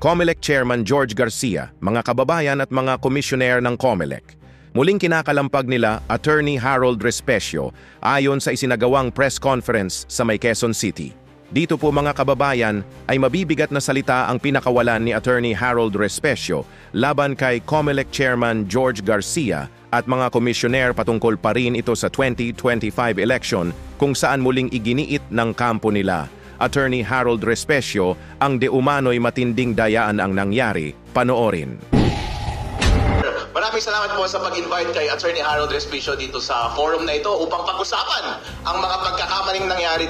COMELEC Chairman George Garcia, mga kababayan at mga komisyoner ng COMELEC. Muling kinakalampag nila Attorney Harold Respecio ayon sa isinagawang press conference sa may Quezon City. Dito po mga kababayan ay mabibigat na salita ang pinakawalan ni Attorney Harold Respecio laban kay COMELEC Chairman George Garcia at mga komisyoner patungkol pa rin ito sa 2025 election kung saan muling iginiit ng kampo nila. Attorney Harold Respecio, ang de umano'y matinding dayaan ang nangyari. Panoorin. Maraming salamat po sa pag-invite kay Attorney Harold Respecio dito sa forum na ito upang pag-usapan ang mga pagkakamaling nangyari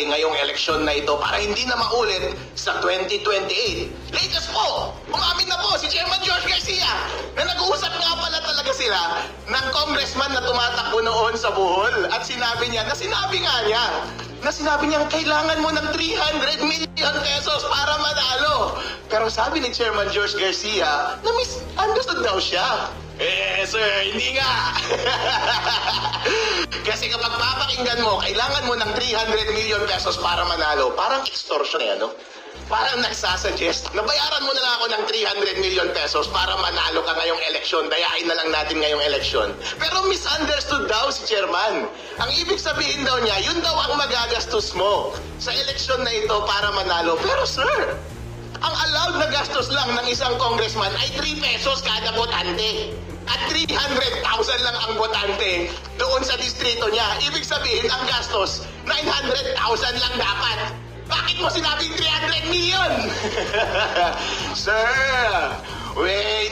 ngayong eleksyon na ito para hindi na maulit sa 2028. Latest po, umamin na po si Chairman George Garcia na nag-uusap nga pala talaga sila ng congressman na tumatakbo noon sa Bohol at sinabi niya kailangan mo ng 300 million pesos para manalo. Pero sabi ni Chairman George Garcia na misunderstood daw siya. Sir, hindi nga. Kasi kapag papakinggan mo, kailangan mo ng 300 million pesos para manalo. Parang extortion no? Parang nagsasuggest na bayaran mo na lang ako ng 300 million pesos para manalo ka ngayong eleksyon. Dayain na lang natin ngayong eleksyon. Pero misunderstood daw si Chairman. Ang ibig sabihin daw niya, yun daw ang magagastos mo sa eleksyon na ito para manalo. Pero sir, ang allowed na gastos lang ng isang congressman ay 3 pesos kada botante. At 300,000 lang ang botante doon sa distrito niya. Ibig sabihin, ang gastos, 900,000 lang dapat. Bakit mo sinabing 300 million? Sir,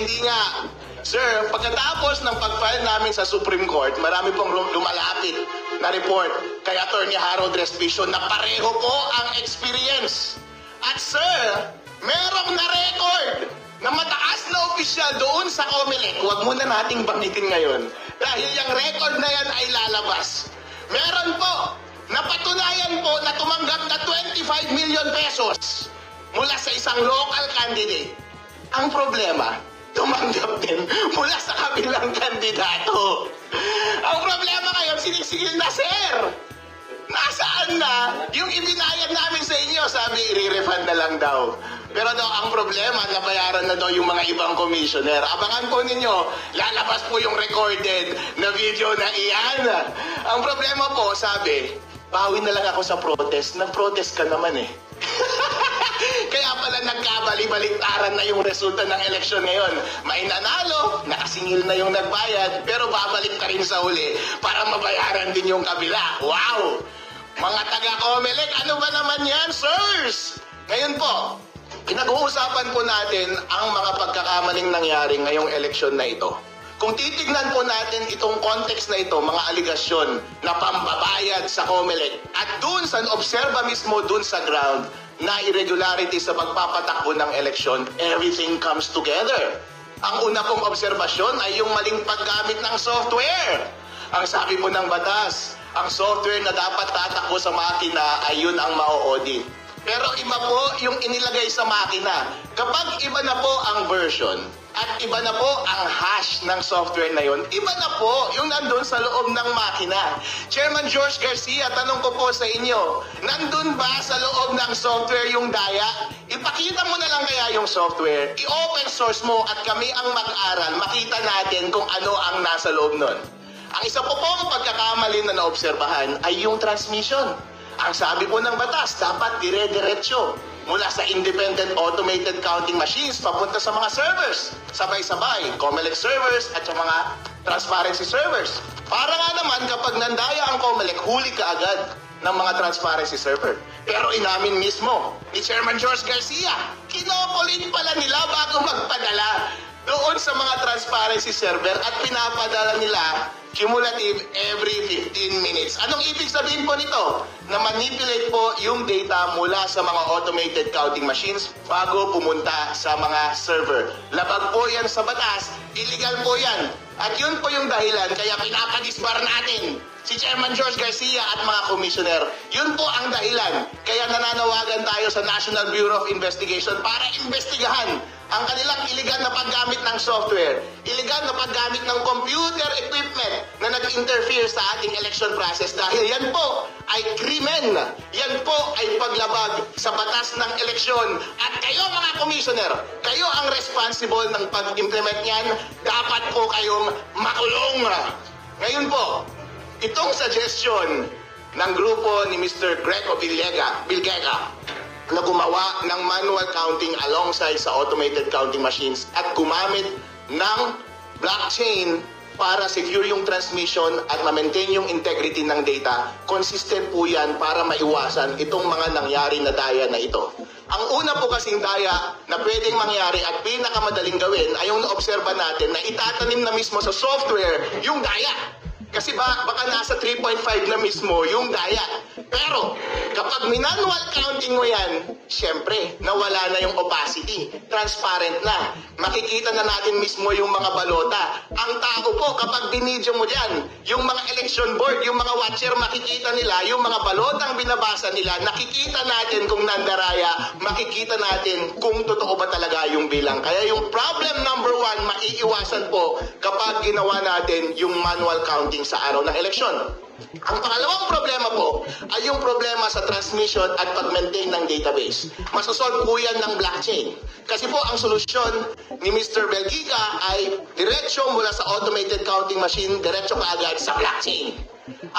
hindi nga. Sir, pagkatapos ng pag-file namin sa Supreme Court, marami pong lumalapit na report kay Attorney Harold Respecio na pareho po ang experience. At sir, merong na-record na mataas na opisyal doon sa COMELEC. Huwag muna nating banggitin ngayon dahil yung record na yan ay lalabas. Meron po, napatunayan po na tumanggap na 25 million pesos mula sa isang local candidate. Ang problema, tumanggap din mula sa kabilang kandidato. Ang problema ngayon, sinisigil na, sir. Nasaan na yung ibinayad namin sa inyo? Sabi, i-refund na lang daw. Pero daw, ang problema, nabayaran na daw yung mga ibang commissioner. Abangan po ninyo, lalabas po yung recorded na video na iyan. Ang problema po, sabi, bawi na lang ako sa protest. Nag-protest ka naman eh. Kaya pala nagkabali-baliktaran na yung resulta ng eleksyon ngayon. May nanalo, nakasingil na yung nagbayad, pero babalik ka rin sa huli para mabayaran din yung kabila. Wow! Mga taga-COMELEC, ano ba naman yan, sirs? Ngayon po, pinag-uusapan po natin ang mga pagkakamaling nangyari ngayong eleksyon na ito. Kung titignan po natin itong context na ito, mga aligasyon na pambabayad sa COMELEC at dun sa obserba mismo dun sa ground na irregularity sa pagpapatakbo ng eleksyon, everything comes together. Ang una pong obserbasyon ay yung maling paggamit ng software. Ang sabi po ng batas, ang software na dapat tatakbo sa makina ay yun ang ma-audit. Pero iba po yung inilagay sa makina. Kapag iba na po ang version at iba na po ang hash ng software na yun, iba na po yung nandun sa loob ng makina. Chairman George Garcia, tanong ko po sa inyo, nandun ba sa loob ng software yung daya? Ipakita mo na lang kaya yung software, i-open source mo at kami ang mag-aral, makita natin kung ano ang nasa loob nun. Ang isa po pong pagkakamali na naobserbahan ay yung transmission. Ang sabi po ng batas, dapat dire-diretso mula sa independent automated counting machines papunta sa mga servers. Sabay-sabay, COMELEC servers at sa mga transparency servers. Para nga naman kapag nandaya ang COMELEC, huli ka agad ng mga transparency server. Pero inamin mismo ni Chairman George Garcia, kinopolin pala nila bago magpadala doon sa mga transparency server at pinapadala nila cumulative every 15 minutes. Anong ibig sabihin po nito? Na manipulate po yung data mula sa mga automated counting machines bago pumunta sa mga server. Labag po yan sa batas, illegal po yan. At yun po yung dahilan kaya pinapadisbar natin si Chairman George Garcia at mga komisyoner. Yun po ang dahilan. Kaya nananawagan tayo sa National Bureau of Investigation para investigahan ang kanilang iligal na paggamit ng software, iligal na paggamit ng computer equipment na nag-interfere sa ating election process dahil yan po ay krimen. Yan po ay paglabag sa batas ng eleksyon. At kayo mga komisyoner, kayo ang responsible ng pag-implement niyan. Dapat po kayong makulong. Ngayon po, itong suggestion ng grupo ni Mr. Greco Bilgega na gumawa ng manual counting alongside sa automated counting machines at gumamit ng blockchain para secure yung transmission at ma-maintain yung integrity ng data, consistent po yan para maiwasan itong mga nangyari na daya na ito. Ang una po kasing daya na pwedeng mangyari at pinakamadaling gawin ay yung naobserba natin na itatanim na mismo sa software yung daya. Kasi baka nasa 3.5 na mismo yung daya. Pero kapag manual counting mo yan, syempre, nawala na yung opacity. Transparent na. Makikita na natin mismo yung mga balota. Ang tao po, kapag binidyo mo dyan, yung mga election board, yung mga watcher, makikita nila, yung mga balotang binabasa nila, nakikita natin kung nandaraya, makikita natin kung totoo ba talaga yung bilang. Kaya yung problem number 1, maiiwasan po kapag ginawa natin yung manual counting sa araw ng eleksyon. Ang pangalawang problema po ay yung problema sa transmission at pag-maintain ng database. Masasolve po yan ng blockchain. Kasi po ang solusyon ni Mr. Belgica ay diretso mula sa automated counting machine, diretso kaagad sa blockchain.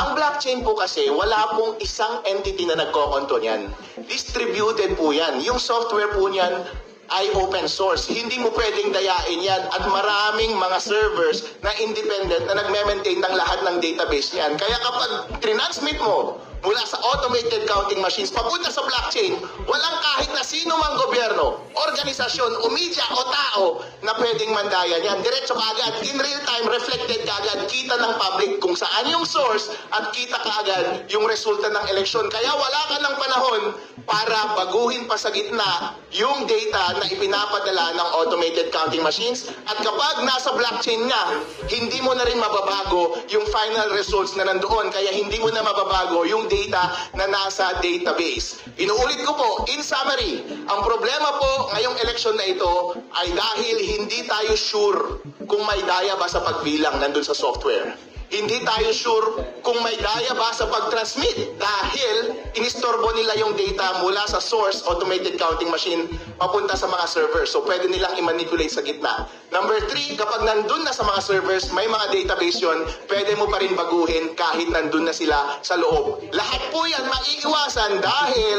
Ang blockchain po kasi wala pong isang entity na nagkokontrol yan. Distributed po yan. Yung software po niyan ay open source. Hindi mo pwedeng dayain yan at maraming mga servers na independent na nagme-maintain ng lahat ng database niyan. Kaya kapag transmit mo mula sa automated counting machines papunta sa blockchain, walang kahit na sino mang gobyerno, organisasyon o media o tao na pwedeng mandaya niyan. Diretso kaagad, in real time, reflected kaagad, kita ng public kung saan yung source at kita kaagad yung resulta ng eleksyon. Kaya wala ka ng panahon para baguhin pa sa gitna yung data na ipinapadala ng automated counting machines. At kapag nasa blockchain nga, hindi mo na rin mababago yung final results na nandoon. Kaya hindi mo na mababago yung data na nasa database. Inuulit ko po, in summary, ang problema po ngayong eleksyon na ito ay dahil hindi tayo sure kung may daya ba sa pagbilang nandun sa software. Hindi tayo sure kung may daya ba sa pag-transmit dahil inistorbo nila yung data mula sa source automated counting machine papunta sa mga servers. So pwede nilang i-manipulate sa gitna. Number 3, kapag nandun na sa mga servers, may mga database yun, pwede mo pa rin baguhin kahit nandun na sila sa loob. Lahat po yan maiiwasan dahil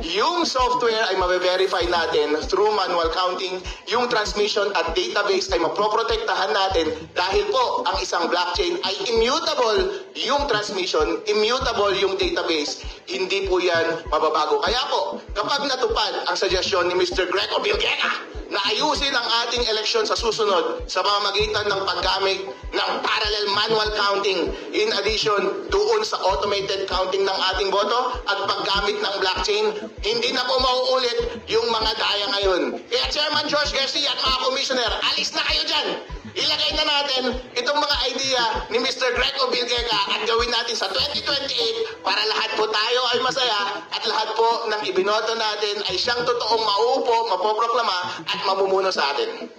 yung software ay mabe-verify natin through manual counting, yung transmission at database ay maproprotektahan natin dahil po ang isang blockchain ay immutable yung transmission, immutable yung database, hindi po yan mababago. Kaya po, kapag natupad ang suggestion ni Mr. Greco Bilgega na ayusin ang ating eleksyon sa susunod sa pamamagitan ng paggamit ng parallel manual counting in addition doon sa automated counting ng ating boto at paggamit ng blockchain, hindi na po mauulit yung mga daya ngayon. Kaya Chairman George Garcia at mga commissioner, alis na kayo dyan! Ilagay na natin itong mga idea ni Mr. Greco Bilgega at gawin natin sa 2028 para lahat po tayo ay masaya at lahat po ng ibinoto natin ay siyang totoong mauupo, mapoproklama at mamumuno sa atin.